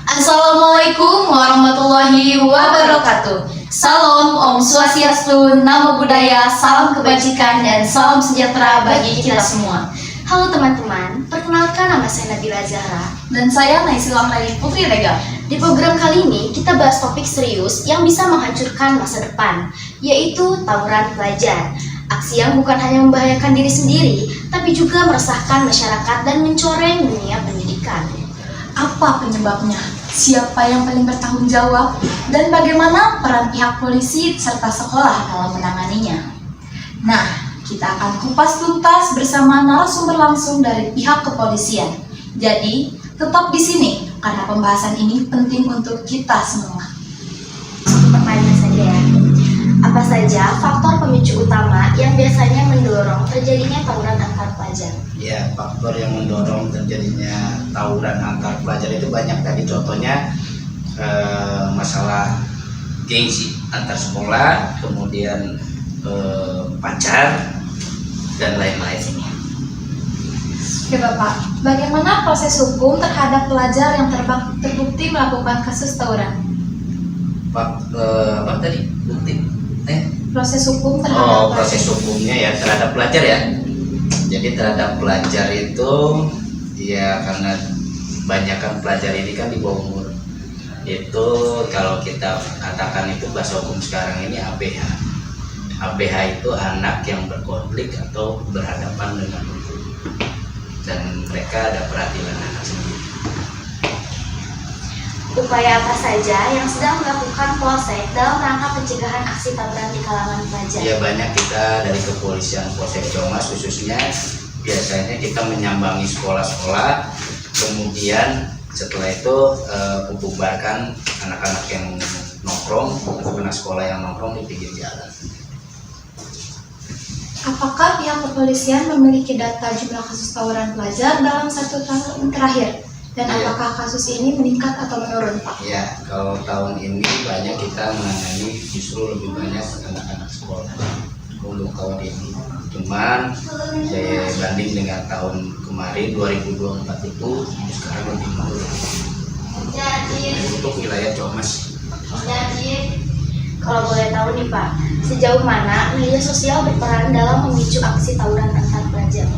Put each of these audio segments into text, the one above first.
Assalamualaikum warahmatullahi wabarakatuh. Salam Om Swastiastu, Namo Buddhaya, salam kebajikan dan salam sejahtera bagi kita semua. Halo teman-teman, perkenalkan nama saya Nabila Zahra. Dan saya Naisila Raini Putri Rega. Di program kali ini kita bahas topik serius yang bisa menghancurkan masa depan, yaitu tawuran pelajar. Aksi yang bukan hanya membahayakan diri sendiri, tapi juga meresahkan masyarakat dan mencoreng dunia pendidikan. Apa penyebabnya? Siapa yang paling bertanggung jawab? Dan bagaimana peran pihak polisi serta sekolah dalam menanganinya? Nah, kita akan kupas tuntas bersama narasumber langsung dari pihak kepolisian. Jadi, tetap di sini karena pembahasan ini penting untuk kita semua. Pertanyaan saja ya. Apa saja faktor pemicu utama yang biasanya mendorong terjadinya tawuran antar pelajar? Ya, faktor yang mendorong terjadinya tawuran antar pelajar itu banyak. Tadi contohnya masalah gengsi antar sekolah, kemudian pacar, dan lain-lain. Oke Bapak, bagaimana proses hukum terhadap pelajar yang terbukti melakukan kasus tawuran? Apa tadi? Bukti? Proses hukum terhadap proses hukumnya ya terhadap pelajar ya. Jadi terhadap pelajar itu ya karena banyakkan pelajar ini kan di bawah umur. Itu kalau kita katakan itu bahasa hukum sekarang ini ABH. ABH itu anak yang berkonflik atau berhadapan dengan hukum. Dan mereka ada peradilan anak sendiri. Upaya apa saja yang sedang melakukan Polsek dalam rangka pencegahan aksi tawuran di kalangan pelajar? Ya banyak, kita dari kepolisian Polsek Ciamas khususnya biasanya kita menyambangi sekolah-sekolah, kemudian setelah itu membubarkan anak-anak yang nongkrong, anak-anak sekolah yang nongkrong di pinggir jalan. Apakah pihak kepolisian memiliki data jumlah kasus tawuran pelajar dalam 1 tahun terakhir? Dan apakah kasus ini meningkat atau menurun, Pak? Ya, kalau tahun ini banyak kita menangani justru lebih banyak anak-anak sekolah untuk tahun ini. Cuman saya banding dengan tahun kemarin 2024 itu sekarang lebih menurun. Untuk wilayah Ciamas. Kalau boleh tahu nih Pak, sejauh mana media sosial berperan dalam memicu aksi tawuran antar pelajar?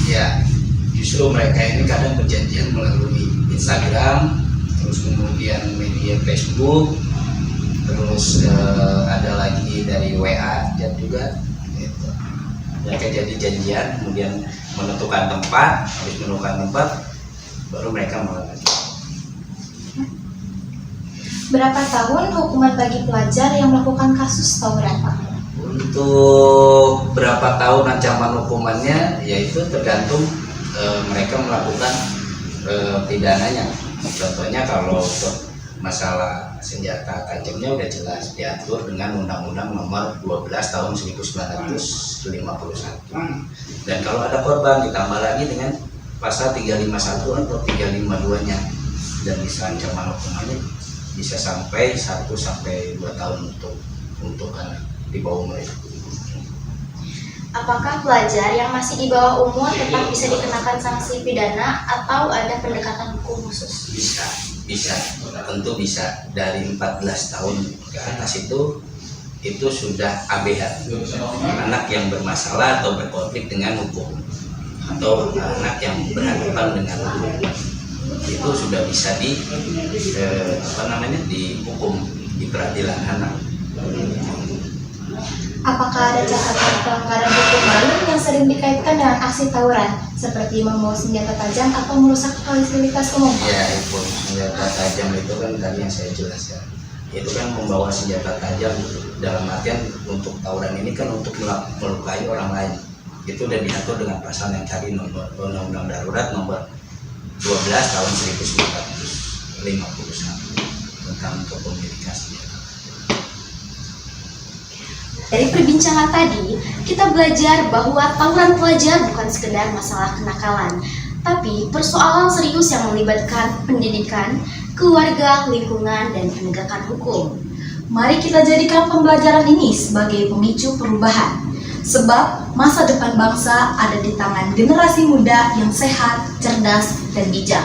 Ya, justru mereka ini kadang perjanjian melalui Instagram, terus kemudian media Facebook, terus ada lagi dari WA dan juga gitu. Mereka jadi janjian, kemudian menentukan tempat, habis menentukan tempat baru mereka melakukan. Berapa tahun hukuman bagi pelajar yang melakukan kasus tawuran, Pak? Untuk berapa tahun ancaman hukumannya, yaitu tergantung mereka melakukan pidananya. Contohnya kalau untuk masalah senjata tajamnya udah jelas diatur dengan Undang-Undang Nomor 12 Tahun 1951. Dan kalau ada korban ditambah lagi dengan pasal 351 atau 352-nya, dan bisa ancaman hukumannya bisa sampai 1 sampai 2 tahun untuk anak di bawah umur. Apakah pelajar yang masih di bawah umur tetap bisa dikenakan sanksi pidana atau ada pendekatan hukum khusus? Bisa, tentu bisa. Dari 14 tahun ke atas itu sudah ABH, anak yang bermasalah atau berkonflik dengan hukum, atau anak yang berhadapan dengan hukum, itu sudah bisa dihukum di peradilan anak. Apakah ada catatan pelanggaran hukum lain yang sering dikaitkan dengan aksi tawuran, seperti membawa senjata tajam atau merusak fasilitas umum? Ya, itu senjata tajam itu kan tadi yang saya jelaskan. Itu kan membawa senjata tajam dalam artian untuk tawuran ini kan untuk melukai orang lain. Itu udah diatur dengan pasal yang tadi nomor Undang-Undang Darurat nomor 12 tahun 1951 tentang kepemilikan senjata. Dari perbincangan tadi, kita belajar bahwa tawuran pelajar bukan sekedar masalah kenakalan, tapi persoalan serius yang melibatkan pendidikan, keluarga, lingkungan, dan penegakan hukum. Mari kita jadikan pembelajaran ini sebagai pemicu perubahan. Sebab masa depan bangsa ada di tangan generasi muda yang sehat, cerdas, dan bijak.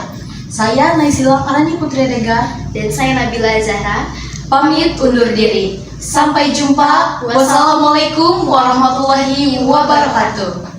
Saya Naisila Parani Putri Degar, Dan saya Nabila Zahra. pamit undur diri. Sampai jumpa. Wassalamualaikum warahmatullahi wabarakatuh.